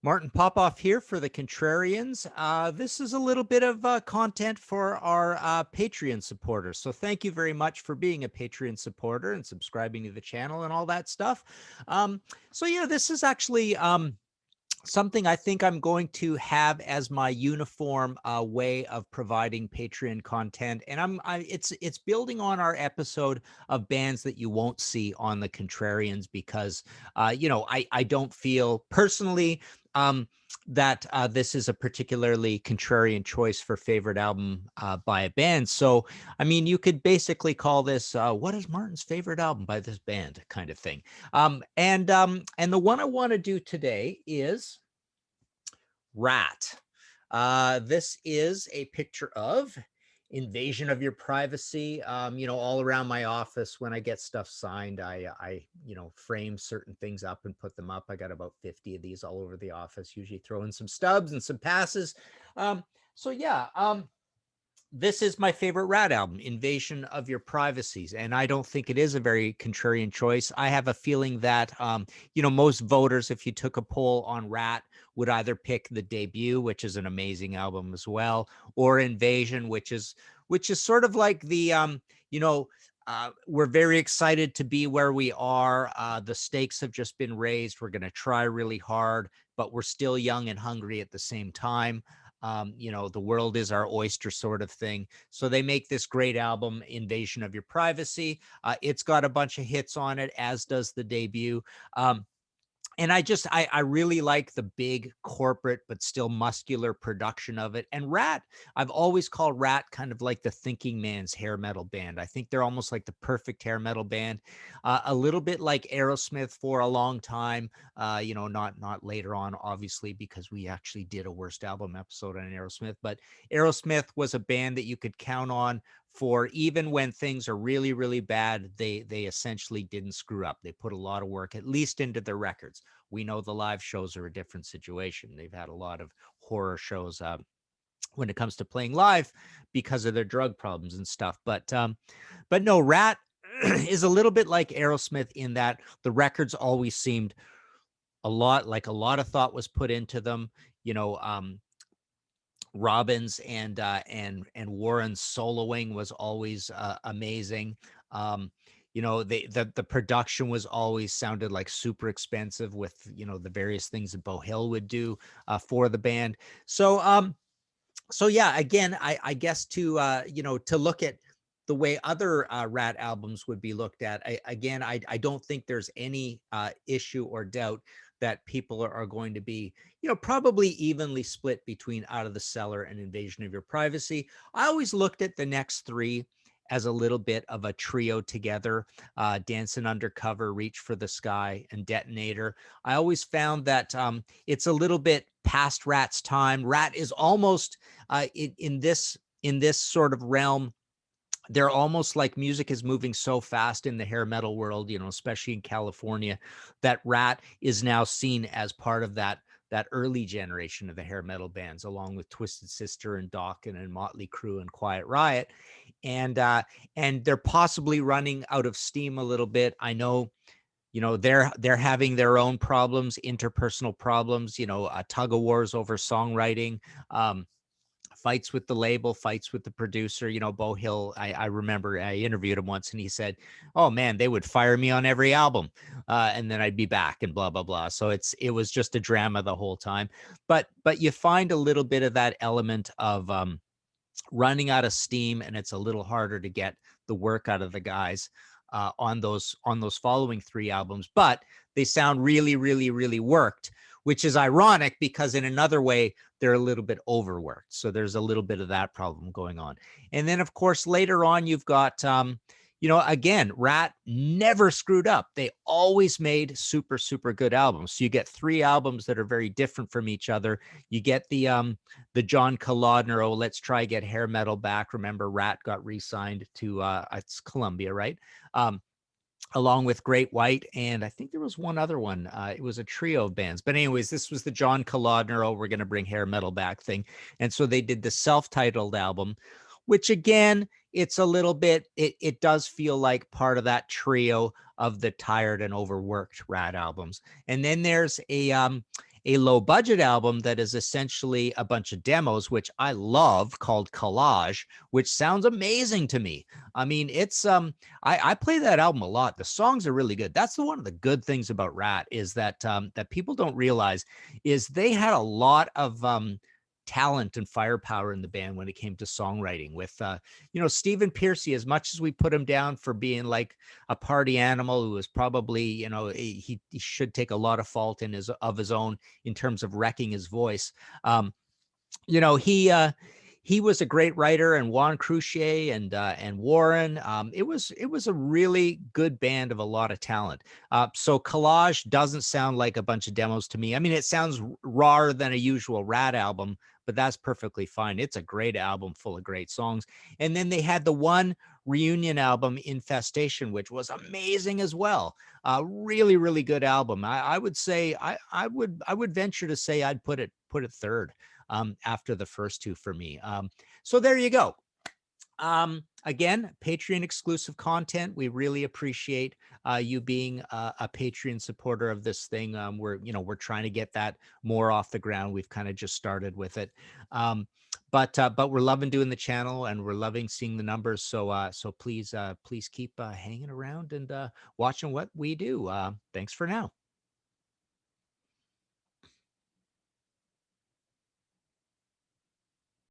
Martin Popoff here for the Contrarians. This is a little bit of content for our Patreon supporters. So thank you very much for being a Patreon supporter and subscribing to the channel and all that stuff. So yeah, this is actually something I think I'm going to have as my uniform way of providing Patreon content, and it's building on our episode of bands that you won't see on the Contrarians because I don't feel personally um, that this is a particularly contrarian choice for favorite album by a band. So I mean, you could basically call this "What is Martin's favorite album by this band?" kind of thing. And the one I want to do today is Ratt. This is a picture of invasion of your privacy. All around my office when I get stuff signed, I frame certain things up and put them up. I got about 50 of these all over the office, usually throw in some stubs and some passes. So yeah, this is my favorite Ratt album, Invasion of Your Privacies. And I don't think it is a very contrarian choice. I have a feeling that, most voters, if you took a poll on Ratt, would either pick the debut, which is an amazing album as well, or Invasion, which is sort of like the, we're very excited to be where we are. The stakes have just been raised. We're going to try really hard, but we're still young and hungry at the same time. The world is our oyster sort of thing. So they make this great album, Invasion of Your Privacy. It's got a bunch of hits on it, as does the debut. And I really like the big corporate but still muscular production of it. And Ratt, I've always called Ratt kind of like the thinking man's hair metal band. I think they're almost like the perfect hair metal band, a little bit like Aerosmith for a long time. Not later on, obviously, because we actually did a worst album episode on Aerosmith. But Aerosmith was a band that you could count on for even when things are really, really bad. They essentially didn't screw up. They put a lot of work, at least into their records. We know the live shows are a different situation. They've had a lot of horror shows when it comes to playing live because of their drug problems and stuff. But no, Ratt is a little bit like Aerosmith in that the records always seemed a lot of thought was put into them. Robbins and Warren's soloing was always amazing. The production was always sounded like super expensive with the various things that Bo Hill would do for the band. So yeah, again, I guess to look at the way other Ratt albums would be looked at, I don't think there's any issue or doubt that people are going to be, probably evenly split between Out of the Cellar and Invasion of Your Privacy. I always looked at the next three as a little bit of a trio together, Dancing Undercover, Reach for the Sky, and Detonator. I always found that it's a little bit past Ratt's time. Ratt is almost in this sort of realm. They're almost like music is moving so fast in the hair metal world, especially in California, that Ratt is now seen as part of that early generation of the hair metal bands, along with Twisted Sister and Dokken and Motley Crue and Quiet Riot. And they're possibly running out of steam a little bit. I know, they're having their own problems, interpersonal problems, tug of wars over songwriting, fights with the label, fights with the producer. Bo Hill, I remember I interviewed him once and he said, "Oh man, they would fire me on every album. And then I'd be back and blah, blah, blah." So it was just a drama the whole time. But you find a little bit of that element of running out of steam, and it's a little harder to get the work out of the guys on those following three albums. But they sound really, really, really worked, which is ironic because in another way, they're a little bit overworked. So there's a little bit of that problem going on. And then, of course, later on, you've got, again, Ratt never screwed up. They always made super, super good albums. So you get three albums that are very different from each other. You get the John Kalodner, "Oh, let's try get hair metal back." Remember, Ratt got re-signed to it's Columbia, right? Along with Great White, and I think there was one other one. It was a trio of bands. But anyways, this was the John Kalodner, "Oh, we're going to bring hair metal back" thing. And so they did the self-titled album, which again, it's a little bit, it does feel like part of that trio of the tired and overworked Ratt albums. And then there's a low budget album that is essentially a bunch of demos, which I love, called Collage, which sounds amazing to me. I mean, it's I play that album a lot. The songs are really good. That's one of the good things about Ratt, is that that people don't realize is they had a lot of talent and firepower in the band when it came to songwriting. With Stephen Pearcy, as much as we put him down for being like a party animal who was probably, he should take a lot of fault in his own in terms of wrecking his voice. um you know he was a great writer, and Juan Crucier and Warren. It was a really good band of a lot of talent. So Collage doesn't sound like a bunch of demos to me. I mean, it sounds rawer than a usual Rat album, but that's perfectly fine. It's a great album full of great songs. And then they had the one reunion album, Infestation, which was amazing as well. Really, really good album. I would say I would venture to say I'd put it third after the first two for me. So there you go. Again, Patreon exclusive content. We really appreciate you being a Patreon supporter of this thing. We're trying to get that more off the ground. We've kind of just started with it. But we're loving doing the channel, and we're loving seeing the numbers. So please keep hanging around and watching what we do. Thanks for now.